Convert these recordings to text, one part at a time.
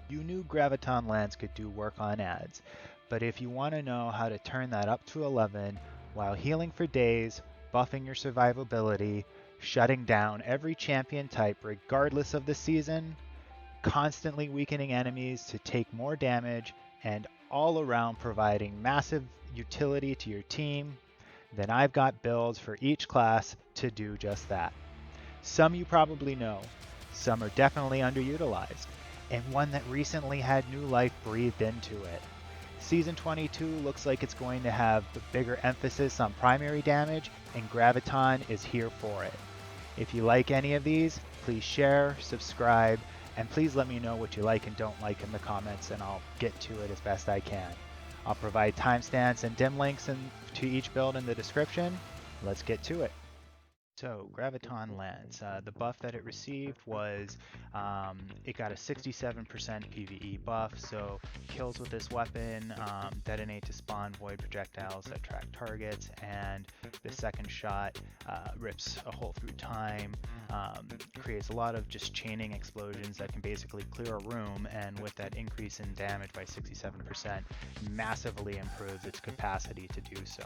You knew Graviton Lance could do work on ads, but if you want to know how to turn that up to 11 while healing for days, buffing your survivability, shutting down every champion type regardless of the season, constantly weakening enemies to take more damage, and all around providing massive utility to your team, then I've got builds for each class to do just that. Some you probably know, some are definitely underutilized, and one that recently had new life breathed into it. Season 22 looks like it's going to have the bigger emphasis on primary damage, and Graviton is here for it. If you like any of these, please share, subscribe, and please let me know what you like and don't like in the comments, and I'll get to it as best I can. I'll provide timestamps and dim links to each build in the description. Let's get to it. So, Graviton Lance, the buff that it received was it got a 67% PvE buff, so kills with this weapon detonate to spawn void projectiles that track targets, and the second shot rips a hole through time, creates a lot of just chaining explosions that can basically clear a room, and with that increase in damage by 67%, massively improves its capacity to do so.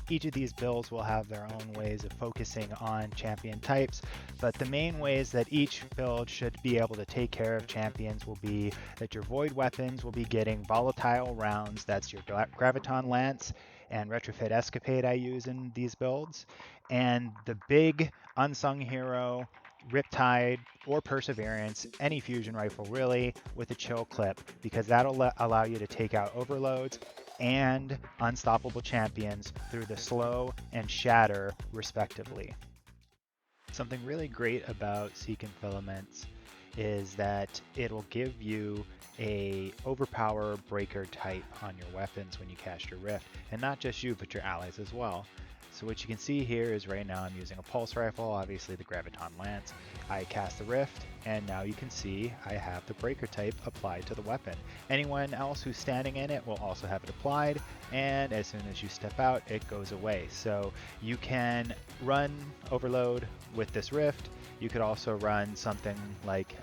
Each of these builds will have their own ways of focusing on champion types, but the main ways that each build should be able to take care of champions will be that your void weapons will be getting volatile rounds. That's your Graviton Lance and Retrofit Escapade I use in these builds. And the big unsung hero, Riptide or Perseverance, any fusion rifle really, with a chill clip, because that'll allow you to take out overloads and unstoppable champions through the slow and shatter respectively. Something really great about Secant Filaments is that it'll give you a overpower breaker type on your weapons when you cast your rift, and not just you but your allies as well. So what you can see here is right now I'm using a pulse rifle, obviously the Graviton Lance. I cast the rift, and now you can see I have the breaker type applied to the weapon. Anyone else who's standing in it will also have it applied, and as soon as you step out, it goes away. So you can run overload with this rift. You could also run something like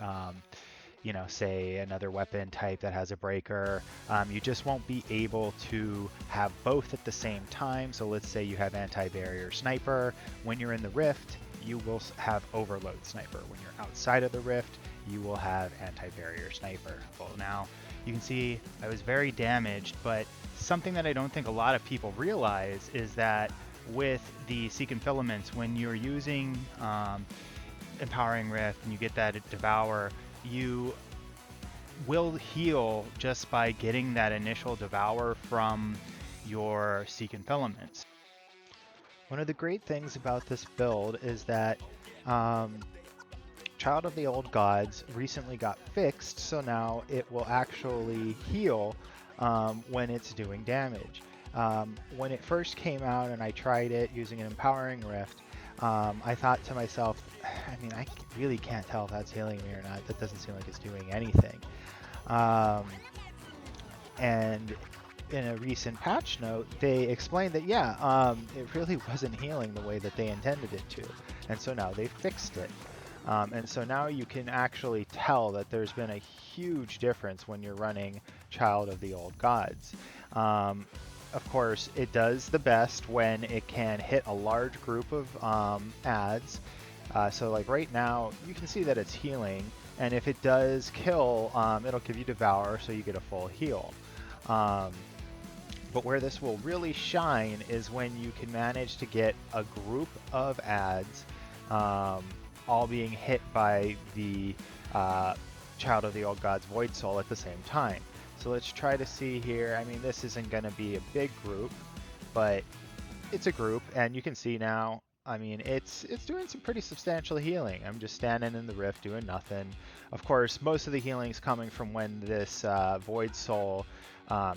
say another weapon type that has a breaker. You just won't be able to have both at the same time. So let's say you have anti-barrier sniper. When you're in the rift, you will have overload sniper. When you're outside of the rift, you will have anti-barrier sniper. Well, now you can see I was very damaged, but something that I don't think a lot of people realize is that with the Secant Filaments, when you're using Empowering Rift and you get that Devour, you will heal just by getting that initial Devour from your Secant Filaments. One of the great things about this build is that Child of the Old Gods recently got fixed, so now it will actually heal when it's doing damage. When it first came out and I tried it using an Empowering Rift, I thought to myself, I mean, I really can't tell if that's healing me or not. That doesn't seem like it's doing anything. And in a recent patch note, they explained that, it really wasn't healing the way that they intended it to. And so now they fixed it. And so now you can actually tell that there's been a huge difference when you're running Child of the Old Gods. Of course, it does the best when it can hit a large group of ads. So like right now, you can see that it's healing, and if it does kill, it'll give you Devour, so you get a full heal. But where this will really shine is when you can manage to get a group of ads all being hit by the Child of the Old Gods Void Soul at the same time. So let's try to see here. I mean, this isn't going to be a big group, but it's a group, and you can see now, I mean, it's doing some pretty substantial healing. I'm just standing in the rift doing nothing. Of course, most of the healing's coming from when this Void Soul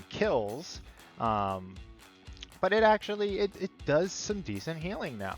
kills, but it actually, it does some decent healing now.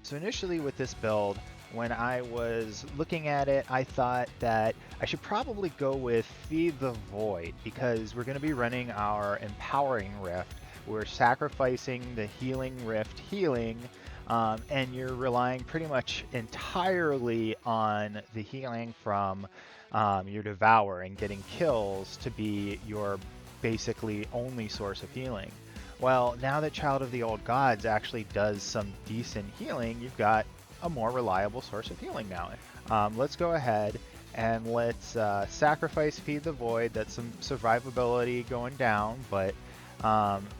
So initially with this build, when I was looking at it, I thought that I should probably go with Feed the Void, because we're going to be running our Empowering Rift. We're sacrificing the Healing Rift healing, and you're relying pretty much entirely on the healing from your Devour and getting kills to be your basically only source of healing. Well, now that Child of the Old Gods actually does some decent healing, you've got a more reliable source of healing now. Let's go ahead and let's sacrifice Feed the Void. That's some survivability going down, but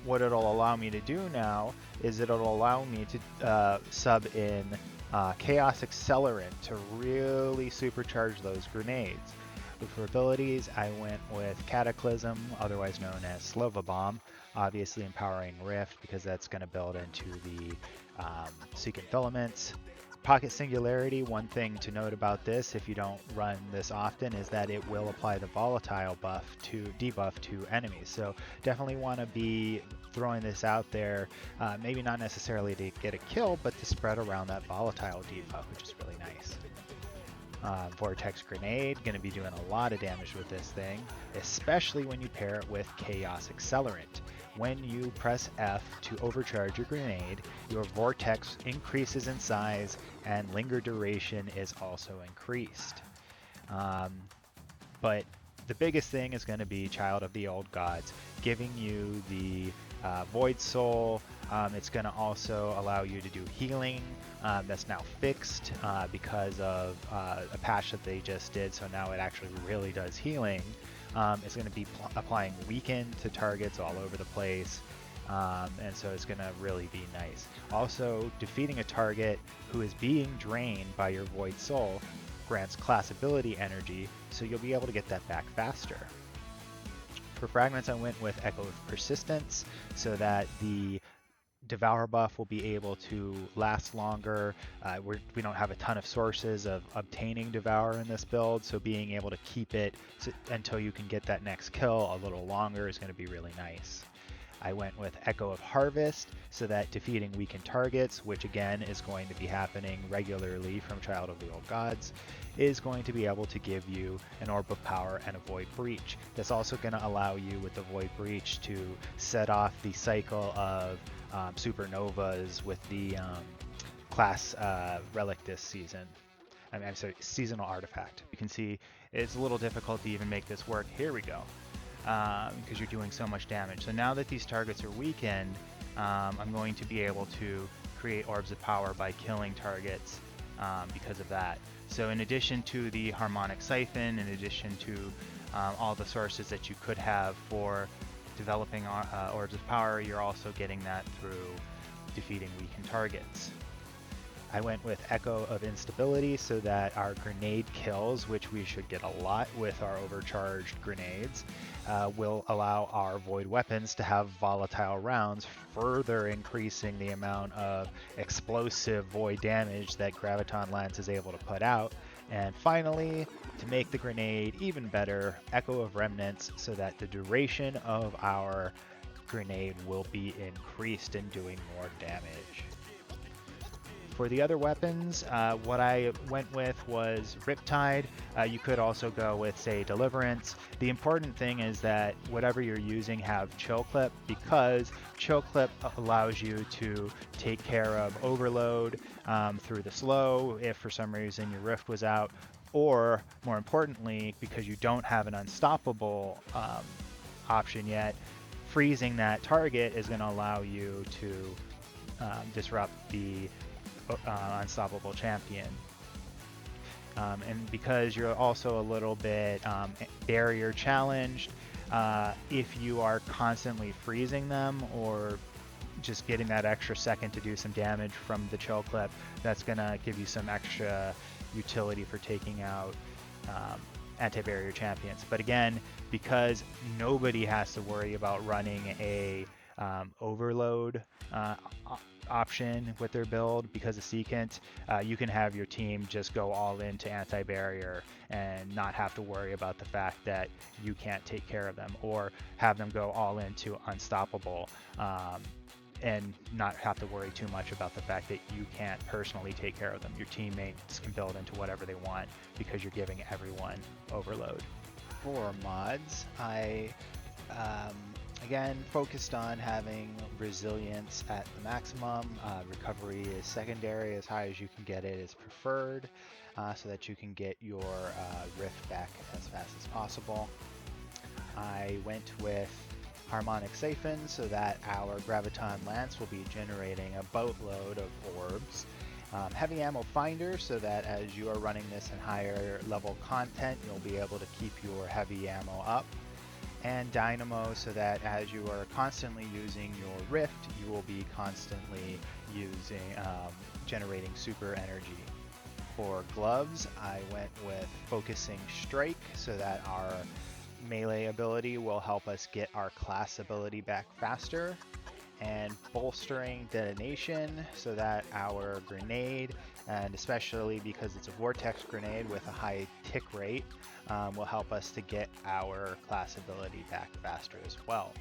what it'll allow me to do now is it'll allow me to sub in Chaos Accelerant to really supercharge those grenades. For abilities, I went with Cataclysm, otherwise known as Slova Bomb, obviously empowering Rift because that's going to build into the Secant Filaments. Pocket Singularity, one thing to note about this, if you don't run this often, is that it will apply the volatile debuff to enemies. So definitely want to be throwing this out there, maybe not necessarily to get a kill, but to spread around that volatile debuff, which is really nice. Vortex Grenade, going to be doing a lot of damage with this thing, especially when you pair it with Chaos Accelerant. When you press F to overcharge your grenade, your vortex increases in size and linger duration is also increased. But the biggest thing is going to be Child of the Old Gods, giving you the Void Soul. It's going to also allow you to do healing. That's now fixed because of a patch that they just did, so now it actually really does healing. It's going to be applying Weaken to targets all over the place, and so it's going to really be nice. Also, defeating a target who is being drained by your Void Soul grants class ability energy, so you'll be able to get that back faster. For fragments, I went with Echo of Persistence, so that the Devour buff will be able to last longer. We don't have a ton of sources of obtaining Devour in this build, so being able to keep it until you can get that next kill a little longer is going to be really nice. I went with Echo of Harvest, so that defeating weakened targets, which again is going to be happening regularly from Child of the Old Gods, is going to be able to give you an Orb of Power and a Void Breach. That's also going to allow you with the Void Breach to set off the cycle of supernovas with the class relic this season. I'm sorry, seasonal artifact. You can see it's a little difficult to even make this work. Here we go. Because you're doing so much damage. So now that these targets are weakened, I'm going to be able to create Orbs of Power by killing targets because of that. So in addition to the Harmonic Siphon, in addition to all the sources that you could have for developing Orbs of Power, you're also getting that through defeating weakened targets. I went with Echo of Instability so that our grenade kills, which we should get a lot with our overcharged grenades, will allow our void weapons to have volatile rounds, further increasing the amount of explosive void damage that Graviton Lance is able to put out. And finally, to make the grenade even better, Echo of Remnants so that the duration of our grenade will be increased in doing more damage. For the other weapons, what I went with was Riptide. You could also go with, say, Deliverance. The important thing is that whatever you're using have Chill Clip, because Chill Clip allows you to take care of Overload through the slow if for some reason your Rift was out, or more importantly, because you don't have an Unstoppable option yet, freezing that target is going to allow you to disrupt the Unstoppable champion. And because you're also a little bit barrier challenged, if you are constantly freezing them or just getting that extra second to do some damage from the Chill Clip, that's going to give you some extra utility for taking out anti-barrier champions. But again, because nobody has to worry about running a overload option with their build because of Secant, you can have your team just go all into anti-barrier and not have to worry about the fact that you can't take care of them, or have them go all into Unstoppable and not have to worry too much about the fact that you can't personally take care of them. Your teammates can build into whatever they want because you're giving everyone overload. For mods, I Again, focused on having resilience at the maximum. Recovery is secondary. As high as you can get it is preferred, so that you can get your rift back as fast as possible. I went with Harmonic Siphon so that our Graviton Lance will be generating a boatload of orbs. Heavy Ammo Finder so that as you are running this in higher level content, you'll be able to keep your heavy ammo up. And Dynamo so that as you are constantly using your Rift, you will be constantly using generating super energy. For gloves, I went with Focusing Strike so that our melee ability will help us get our class ability back faster, and Bolstering Detonation so that our grenade, and especially because it's a vortex grenade with a high tick rate, will help us to get our class ability back faster as well.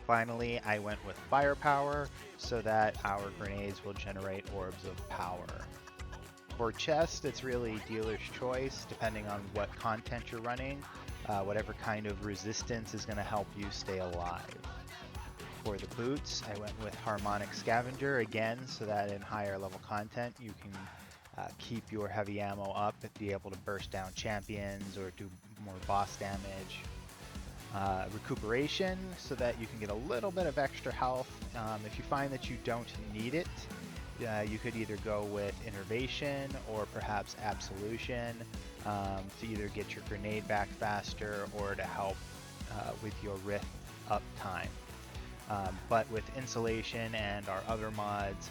Finally, I went with Firepower so that our grenades will generate orbs of power. For chest, it's really dealer's choice depending on what content you're running. Whatever kind of resistance is going to help you stay alive. For the boots, I went with Harmonic Scavenger again so that in higher level content you can keep your heavy ammo up and be able to burst down champions or do more boss damage. Recuperation so that you can get a little bit of extra health. If you find that you don't need it, you could either go with Innervation or perhaps Absolution to either get your grenade back faster or to help with your rift uptime. But with Insulation and our other mods,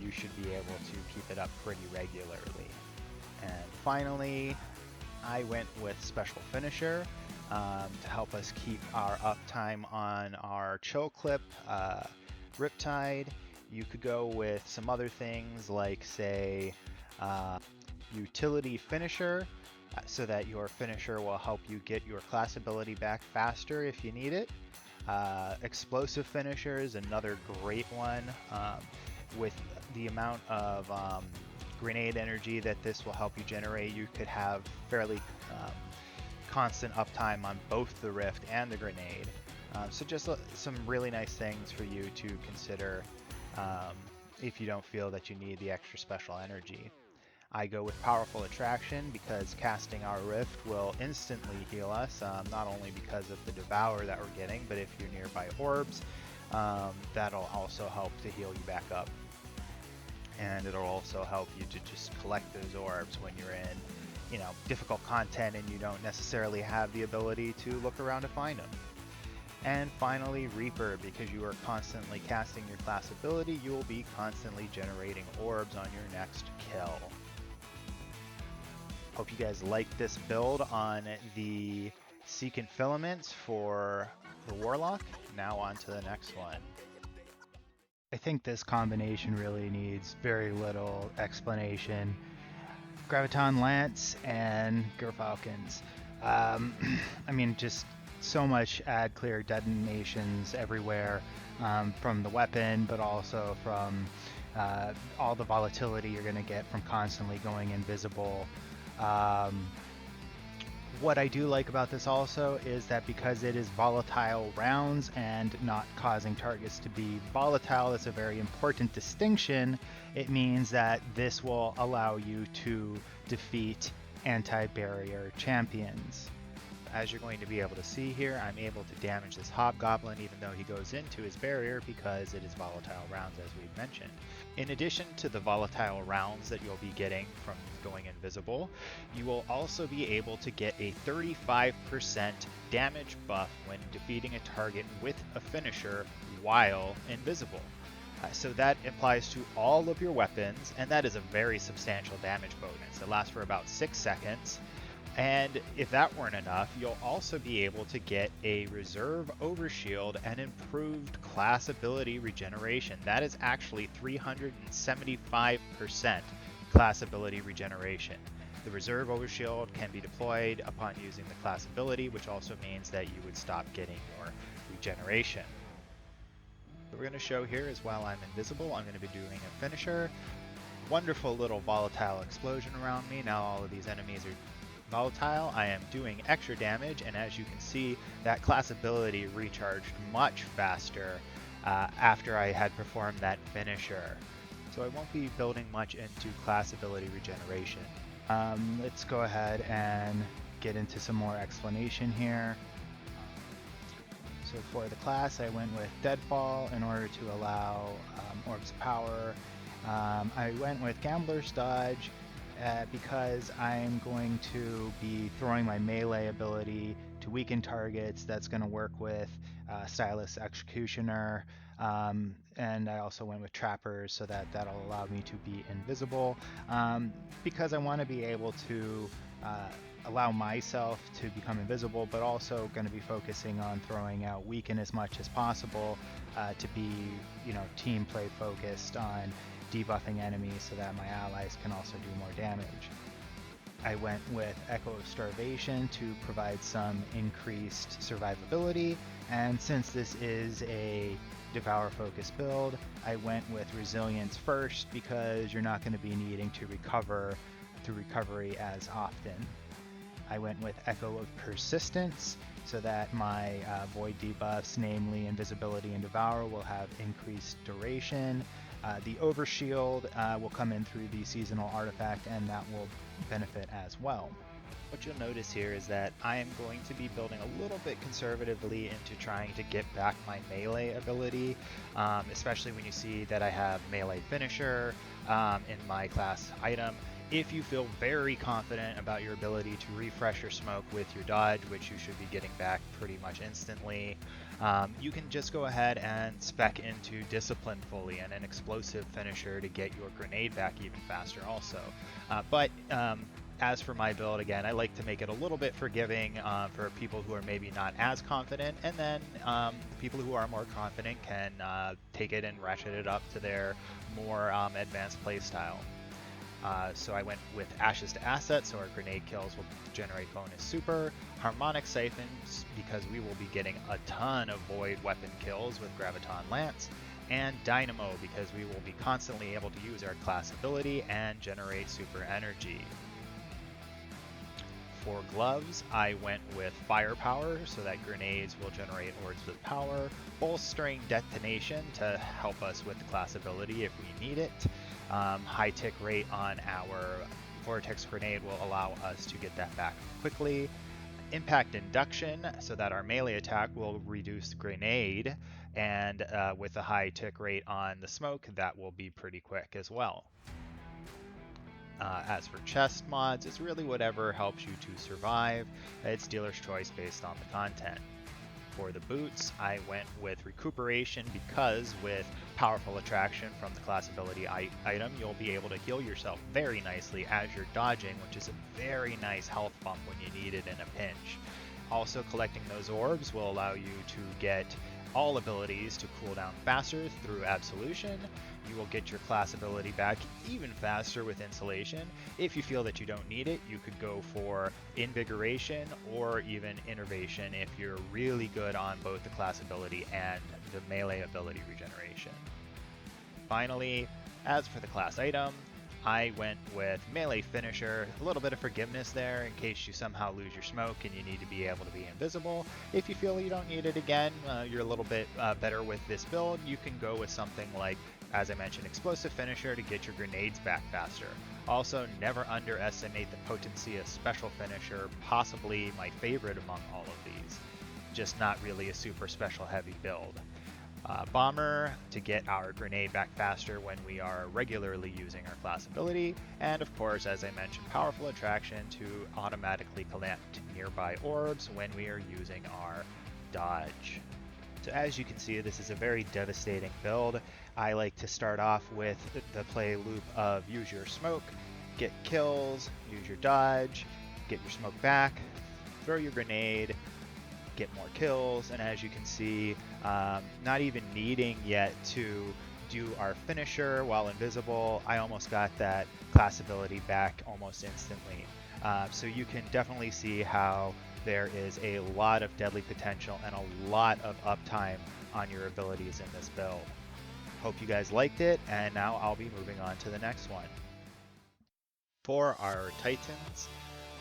you should be able to keep it up pretty regularly. And finally, I went with Special Finisher to help us keep our uptime on our Chill Clip, Riptide. You could go with some other things like, say, Utility Finisher, so that your finisher will help you get your class ability back faster if you need it. Explosive Finisher is another great one. With the amount of grenade energy that this will help you generate, you could have fairly constant uptime on both the Rift and the grenade. So just some really nice things for you to consider if you don't feel that you need the extra special energy. I go with Powerful Attraction because casting our Rift will instantly heal us, not only because of the Devour that we're getting, but if you're nearby orbs, that'll also help to heal you back up. And it'll also help you to just collect those orbs when you're in, difficult content and you don't necessarily have the ability to look around to find them. And finally, Reaper, because you are constantly casting your class ability, you will be constantly generating orbs on your next kill. Hope you guys like this build on the Secant Filaments for the Warlock. Now on to the next one. I think this combination really needs very little explanation. Graviton Lance and Gyrfalcons. Just so much add clear detonations everywhere from the weapon, but also from all the volatility you're going to get from constantly going invisible. What I do like about this also is that because it is volatile rounds and not causing targets to be volatile, it's a very important distinction. It means that this will allow you to defeat anti-barrier champions. As you're going to be able to see here, I'm able to damage this Hobgoblin even though he goes into his barrier because it is volatile rounds, as we've mentioned. In addition to the volatile rounds that you'll be getting from going invisible, you will also be able to get a 35% damage buff when defeating a target with a finisher while invisible. So that applies to all of your weapons, and that is a very substantial damage bonus. It lasts for about 6 seconds. And if that weren't enough, you'll also be able to get a reserve overshield and improved class ability regeneration. That is actually 375% class ability regeneration. The reserve overshield can be deployed upon using the class ability, which also means that you would stop getting your regeneration. What we're going to show here is while I'm invisible, I'm going to be doing a finisher. Wonderful little volatile explosion around me. Now all of these enemies are Volatile, I am doing extra damage, and as you can see, that class ability recharged much faster after I had performed that finisher. So I won't be building much into class ability regeneration. Let's go ahead and get into some more explanation here. So for the class, I went with Deadfall in order to allow orbs of power. I went with Gambler's Dodge because I'm going to be throwing my melee ability to weaken targets. That's going to work with Stylus Executioner, and I also went with Trappers so that that'll allow me to be invisible, because I want to be able to allow myself to become invisible, but also going to be focusing on throwing out Weaken as much as possible to be, team play focused on debuffing enemies so that my allies can also do more damage. I went with Echo of Starvation to provide some increased survivability, and since this is a Devour focused build, I went with Resilience first because you're not going to be needing to recover through recovery as often. I went with Echo of Persistence so that my void debuffs, namely Invisibility and Devour, will have increased duration. The Overshield will come in through the seasonal artifact, and that will benefit as well. What you'll notice here is that I am going to be building a little bit conservatively into trying to get back my melee ability, especially when you see that I have melee finisher in my class item. If you feel very confident about your ability to refresh your smoke with your dodge, which you should be getting back pretty much instantly, you can just go ahead and spec into Discipline fully and an explosive finisher to get your grenade back even faster also. But as for my build, again, I like to make it a little bit forgiving for people who are maybe not as confident, and then people who are more confident can take it and ratchet it up to their more advanced playstyle. So I went with Ashes to Asset, so our grenade kills will generate bonus super. Harmonic Siphon, because we will be getting a ton of void weapon kills with Graviton Lance. And Dynamo, because we will be constantly able to use our class ability and generate super energy. For gloves, I went with Firepower, so that grenades will generate orbs of power. Bolstering Detonation to help us with the class ability if we need it. High tick rate on our Vortex Grenade will allow us to get that back quickly. Impact Induction, so that our melee attack will reduce grenade, and with a high tick rate on the smoke, that will be pretty quick as well. As for chest mods, it's really whatever helps you to survive. It's dealer's choice based on the content. For the boots, I went with Recuperation because with Powerful Attraction from the class ability item, you'll be able to heal yourself very nicely as you're dodging, which is a very nice health bump when you need it in a pinch. Also, collecting those orbs will allow you to get all abilities to cool down faster through Absolution. You will get your class ability back even faster with Insulation. If you feel that you don't need it, you could go for Invigoration or even Innervation if you're really good on both the class ability and the melee ability regeneration. Finally, as for the class item, I went with Melee Finisher, a little bit of forgiveness there in case you somehow lose your smoke and you need to be able to be invisible. If you feel you don't need it again, you're a little bit better with this build, you can go with something like, as I mentioned, Explosive Finisher to get your grenades back faster. Also, never underestimate the potency of Special Finisher, possibly my favorite among all of these. Just not really a super special heavy build. Bomber to get our grenade back faster when we are regularly using our class ability, and of course, as I mentioned, Powerful Attraction to automatically collect nearby orbs when we are using our dodge. So as you can see, this is a very devastating build. I like to start off with the play loop of use your smoke, get kills, use your dodge, get your smoke back, throw your grenade, get more kills, and as you can see, not even needing yet to do our finisher while invisible, I almost got that class ability back almost instantly. So you can definitely see how there is a lot of deadly potential and a lot of uptime on your abilities in this build. Hope you guys liked it, and now I'll be moving on to the next one. For our Titans,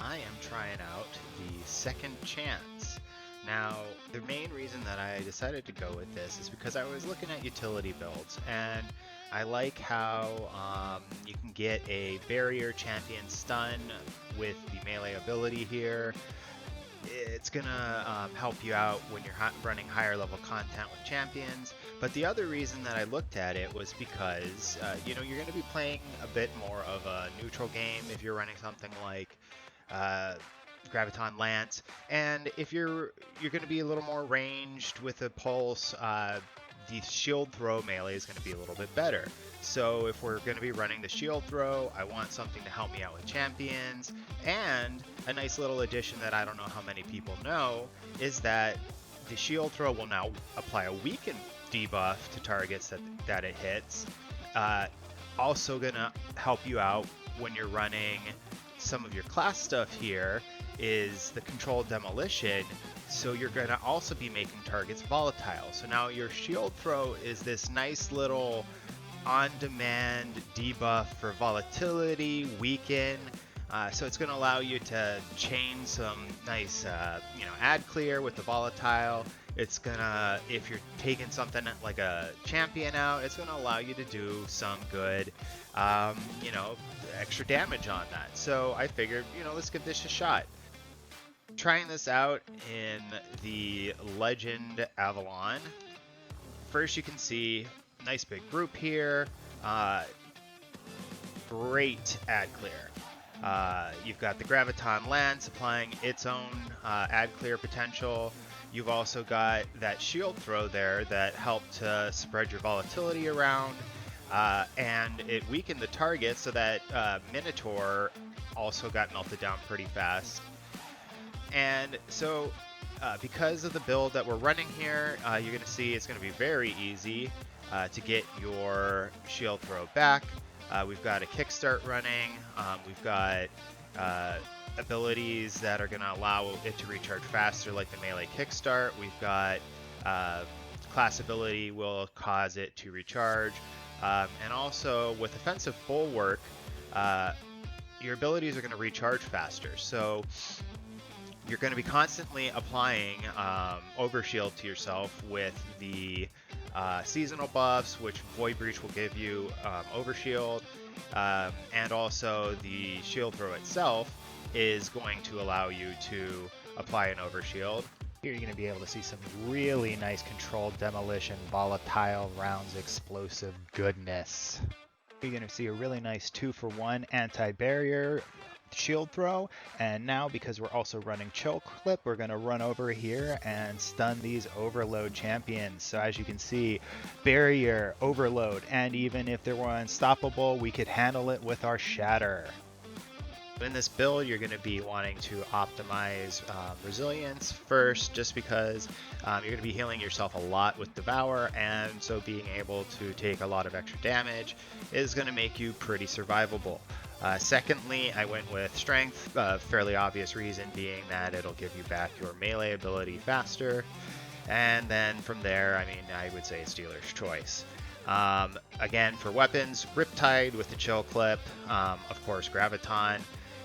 I am trying out the Second Chance. Now, the main reason that I decided to go with this is because I was looking at utility builds, and I like how you can get a barrier champion stun with the melee ability here. It's gonna help you out when you're running higher level content with champions. But the other reason that I looked at it was because you know, you're gonna be playing a bit more of a neutral game if you're running something like Graviton Lance, and if you're going to be a little more ranged with a pulse, the shield throw melee is going to be a little bit better. So if we're going to be running the shield throw, I want something to help me out with champions. And a nice little addition that I don't know how many people know is that the shield throw will now apply a weaken debuff to targets that it hits. Also going to help you out when you're running some of your class stuff here is the controlled demolition, so you're going to also be making targets volatile. So now your shield throw is this nice little on-demand debuff for volatility, weaken, so it's going to allow you to chain some nice ad clear with the volatile. It's gonna, if you're taking something like a champion out, it's gonna allow you to do some good extra damage on that. So I figured, let's give this a shot. Trying this out in the Legend Avalon. First, you can see nice big group here. Great ad clear. You've got the Graviton Lance applying its own ad clear potential. You've also got that shield throw there that helped to spread your volatility around. And it weakened the target so that Minotaur also got melted down pretty fast. And so because of the build that we're running here, you're going to see it's going to be very easy to get your shield throw back. We've got a kickstart running. We've got abilities that are going to allow it to recharge faster, like the melee kickstart. We've got class ability will cause it to recharge. And also with offensive bulwark, your abilities are going to recharge faster. So you're going to be constantly applying overshield to yourself with the seasonal buffs, which Void Breach will give you overshield, and also the shield throw itself is going to allow you to apply an overshield. Here you're going to be able to see some really nice controlled demolition, volatile rounds, explosive goodness. You're going to see a really nice 2-for-1 anti-barrier shield throw, and now because we're also running chill clip, we're going to run over here and stun these overload champions. So as you can see, barrier, overload, and even if they were unstoppable, we could handle it with our shatter. In this build, you're going to be wanting to optimize resilience first, just because you're going to be healing yourself a lot with Devour, and so being able to take a lot of extra damage is going to make you pretty survivable. Secondly, I went with Strength, fairly obvious reason being that it'll give you back your melee ability faster. And then from there, I would say it's dealer's choice. Again, for weapons, Riptide with the chill clip, of course Graviton,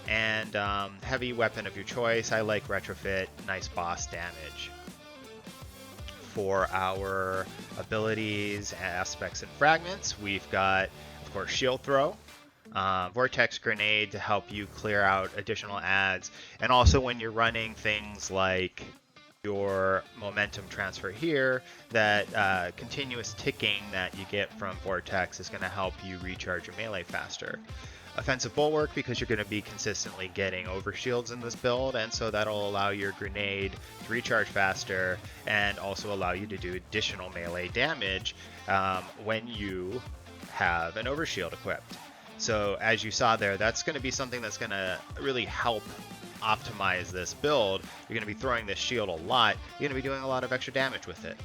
and heavy weapon of your choice. I like Retrofit, nice boss damage. For our abilities, aspects, and fragments, we've got, of course, Shield Throw, Vortex Grenade to help you clear out additional adds, and also when you're running things like your momentum transfer here, that continuous ticking that you get from Vortex is going to help you recharge your melee faster. Offensive Bulwark, because you're going to be consistently getting overshields in this build, and so that'll allow your grenade to recharge faster and also allow you to do additional melee damage when you have an overshield equipped. So as you saw there, that's going to be something that's going to really help optimize this build. You're going to be throwing this shield a lot. You're going to be doing a lot of extra damage with it.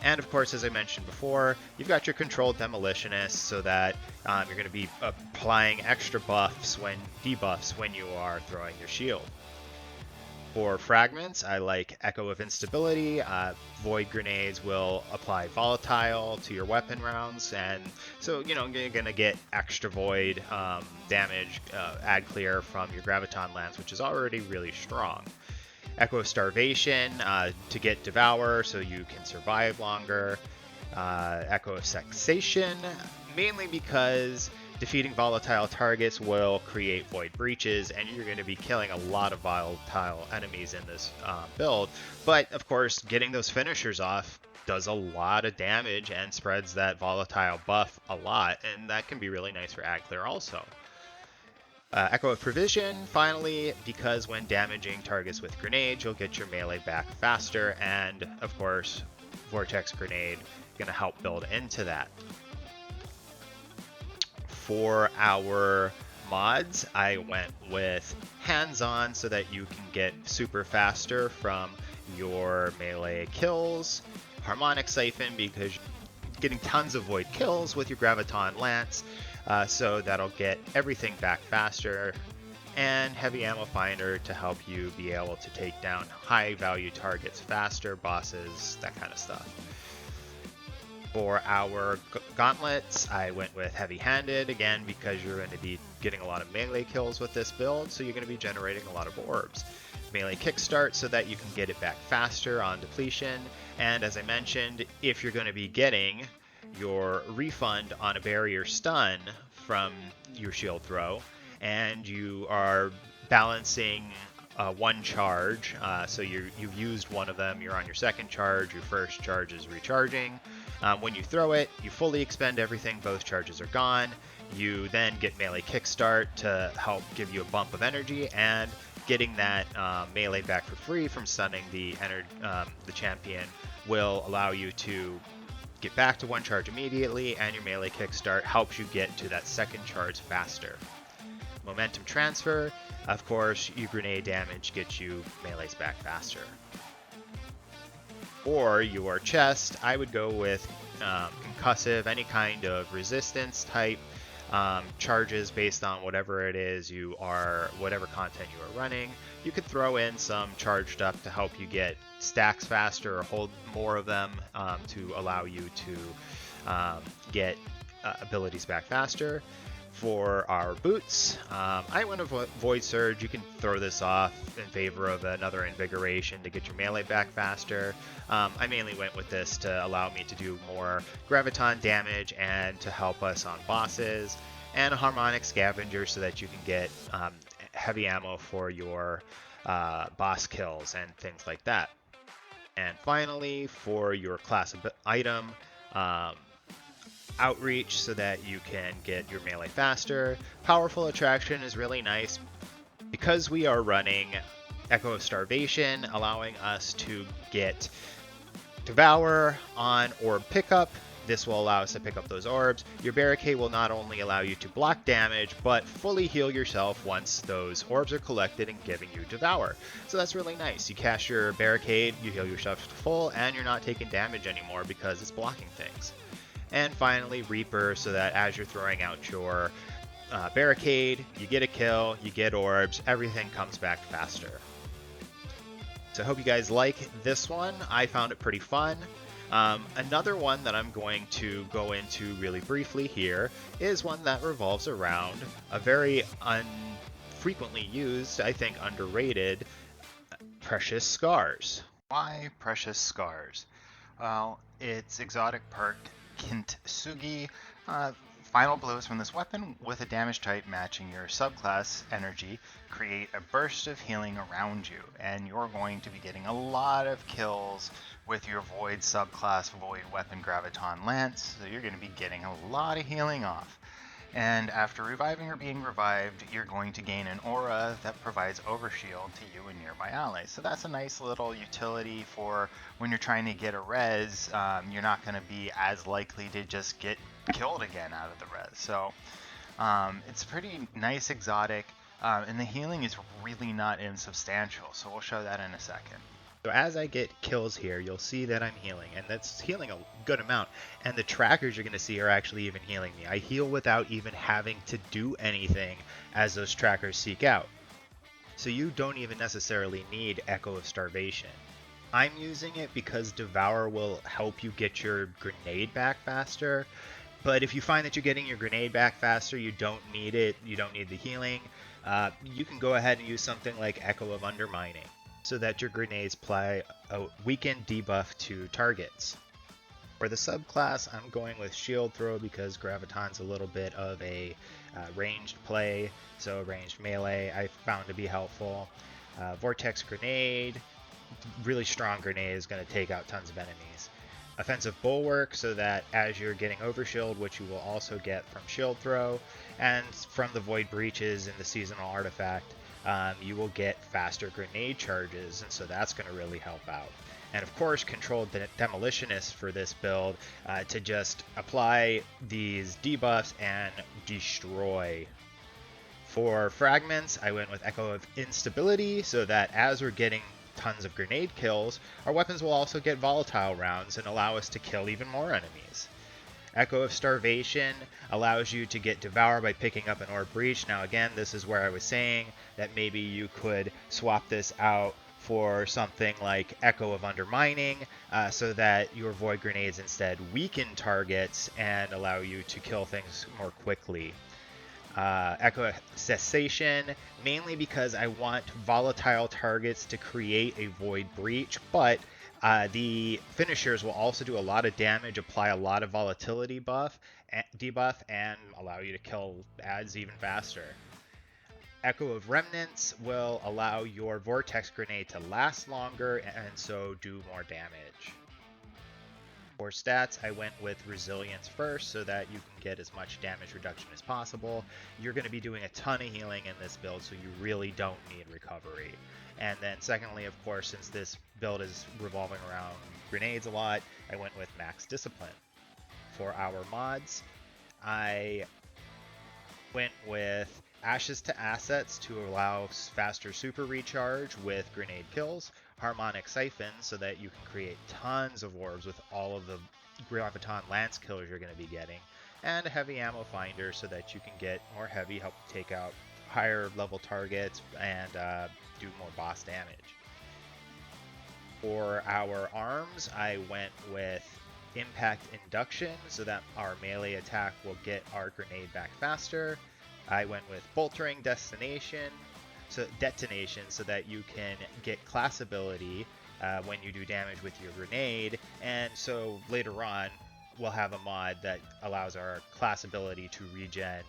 And of course, as I mentioned before, you've got your controlled demolitionist, so that you're going to be applying extra debuffs when you are throwing your shield. For fragments, I like Echo of Instability. Void grenades will apply volatile to your weapon rounds, and so you're going to get extra void damage, add clear from your Graviton Lance, which is already really strong. Echo of Starvation to get Devour so you can survive longer. Echo of Sexation, mainly because defeating volatile targets will create void breaches, and you're going to be killing a lot of volatile enemies in this build. But of course, getting those finishers off does a lot of damage and spreads that volatile buff a lot, and that can be really nice for ad clear also. Echo of Provision, finally, because when damaging targets with grenades, you'll get your melee back faster, and of course, Vortex Grenade is going to help build into that. For our mods, I went with hands-on so that you can get super faster from your melee kills. Harmonic Siphon because you're getting tons of void kills with your Graviton Lance, so that'll get everything back faster. And Heavy Ammo Finder to help you be able to take down high value targets faster, bosses, that kind of stuff. For our gauntlets, I went with heavy-handed, again, because you're going to be getting a lot of melee kills with this build, so you're going to be generating a lot of orbs. Melee kickstart so that you can get it back faster on depletion, and as I mentioned, if you're going to be getting your refund on a barrier stun from your shield throw, and you are balancing one charge, so you've used one of them, you're on your second charge, your first charge is recharging. When you throw it, you fully expend everything, both charges are gone. You then get melee kickstart to help give you a bump of energy, and getting that melee back for free from stunning the champion will allow you to get back to one charge immediately, and your melee kickstart helps you get to that second charge faster. Momentum transfer, of course, your grenade damage gets you melees back faster. Or your chest, I would go with concussive, any kind of resistance type charges based on whatever it is whatever content you are running. You could throw in some charged up to help you get stacks faster or hold more of them to allow you to get abilities back faster. For our boots, I went with Void Surge. You can throw this off in favor of another Invigoration to get your melee back faster. I mainly went with this to allow me to do more Graviton damage and to help us on bosses. And a Harmonic Scavenger so that you can get heavy ammo for your boss kills and things like that. And finally, for your class item, Outreach so that you can get your melee faster. Powerful Attraction is really nice because we are running Echo of Starvation, allowing us to get Devour on orb pickup. This will allow us to pick up those orbs. Your barricade will not only allow you to block damage, but fully heal yourself once those orbs are collected and giving you Devour. So that's really nice. You cast your barricade, you heal yourself to full, and you're not taking damage anymore because it's blocking things. And finally, Reaper, so that as you're throwing out your barricade, you get a kill, you get orbs, everything comes back faster. So I hope you guys like this one. I found it pretty fun. Another one that I'm going to go into really briefly here is one that revolves around a very unfrequently used, I think underrated, Precious Scars. Why Precious Scars? Well, it's exotic perk Kintsugi. Final blows from this weapon with a damage type matching your subclass energy create a burst of healing around you, and you're going to be getting a lot of kills with your Void subclass Void weapon Graviton Lance, so you're going to be getting a lot of healing off. And after reviving or being revived, you're going to gain an aura that provides overshield to you and nearby allies. So that's a nice little utility for when you're trying to get a res. You're not going to be as likely to just get killed again out of the res. So it's pretty nice exotic, and the healing is really not insubstantial. So we'll show that in a second. So as I get kills here, you'll see that I'm healing, and that's healing a good amount. And the trackers you're going to see are actually even healing me. I heal without even having to do anything as those trackers seek out. so you don't even necessarily need Echo of Starvation. I'm using it because Devour will help you get your grenade back faster, but if you find that you're getting your grenade back faster, you don't need it, you don't need the healing, you can go ahead and use something like Echo of Undermining, so that your grenades apply a weakened debuff to targets. For the subclass, I'm going with Shield Throw because Graviton's a little bit of a ranged play, so ranged melee I found to be helpful. Vortex Grenade, really strong grenade, is going to take out tons of enemies. Offensive Bulwark, so that as you're getting overshield, which you will also get from Shield Throw, and from the Void Breaches in the Seasonal Artifact, you will get faster grenade charges, and so that's going to really help out. And of course, Controlled Demolitionist for this build to just apply these debuffs and destroy. For Fragments, I went with Echo of Instability, so that as we're getting tons of grenade kills, our weapons will also get volatile rounds and allow us to kill even more enemies. Echo of Starvation allows you to get Devour by picking up an Orb Breach. Now again, this is where I was saying that maybe you could swap this out for something like Echo of Undermining, so that your Void Grenades instead weaken targets and allow you to kill things more quickly. Echo of Cessation, mainly because I want volatile targets to create a Void Breach, but the finishers will also do a lot of damage, apply a lot of volatility debuff, and allow you to kill ads even faster. Echo of Remnants will allow your Vortex Grenade to last longer and so do more damage. For stats, I went with Resilience first so that you can get as much damage reduction as possible. You're going to be doing a ton of healing in this build, so you really don't need Recovery. And then secondly, of course, since this build is revolving around grenades a lot, I went with Max Discipline. For our mods, I went with Ashes to Assets to allow faster super recharge with grenade kills, Harmonic Siphon so that you can create tons of orbs with all of the Graviton Lance kills you're going to be getting, and Heavy Ammo Finder so that you can get more heavy, help take out higher level targets, and do more boss damage. For our arms, I went with Impact Induction so that our melee attack will get our grenade back faster. I went with Boltering Detonation so that you can get class ability when you do damage with your grenade, and so later on we'll have a mod that allows our class ability to regen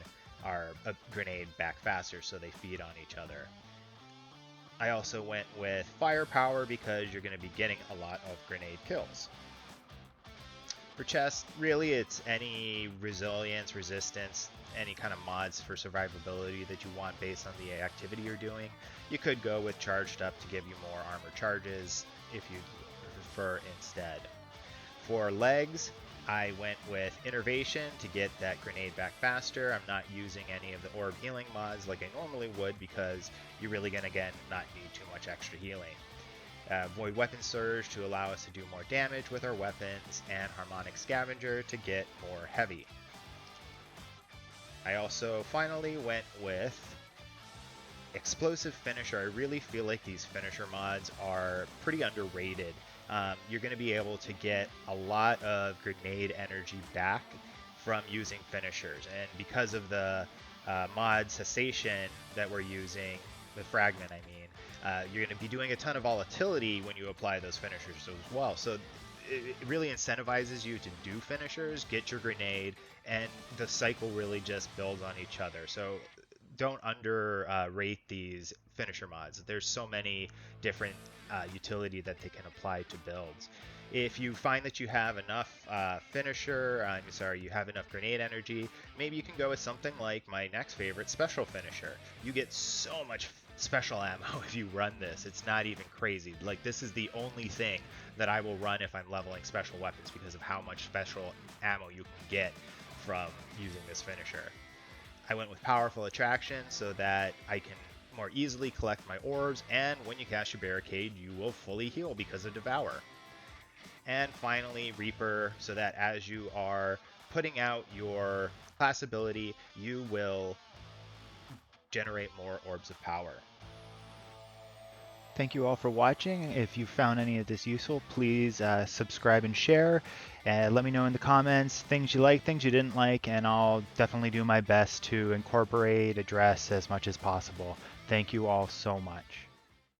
our grenade back faster, so they feed on each other. I also went with Firepower because you're going to be getting a lot of grenade kills. For chest, really it's any resilience, resistance, any kind of mods for survivability that you want based on the activity you're doing. You could go with Charged Up to give you more armor charges if you prefer instead. For legs, I went with Innervation to get that grenade back faster. I'm not using any of the orb healing mods like I normally would because you're really going to, again, not need too much extra healing. Void Weapon Surge to allow us to do more damage with our weapons, and Harmonic Scavenger to get more heavy. I also finally went with Explosive Finisher. I really feel like these finisher mods are pretty underrated. You're going to be able to get a lot of grenade energy back from using finishers, and because of the mod Cessation that we're using, the Fragment I mean, you're going to be doing a ton of volatility when you apply those finishers as well. So it really incentivizes you to do finishers, get your grenade, and the cycle really just builds on each other. So don't underrate these finisher mods. There's so many different utility that they can apply to builds. If you find that you have enough you have enough grenade energy, maybe you can go with something like my next favorite, Special Finisher. You get so much special ammo if you run this. It's not even crazy. Like, this is the only thing that I will run if I'm leveling special weapons because of how much special ammo you can get from using this finisher. I went with Powerful Attraction so that I can more easily collect my orbs, and when you cast your Barricade, you will fully heal because of Devour. And finally, Reaper, so that as you are putting out your class ability, you will generate more Orbs of Power. Thank you all for watching. If you found any of this useful, please subscribe and share. Let me know in the comments things you like, things you didn't like, and I'll definitely do my best to incorporate, address as much as possible. Thank you all so much.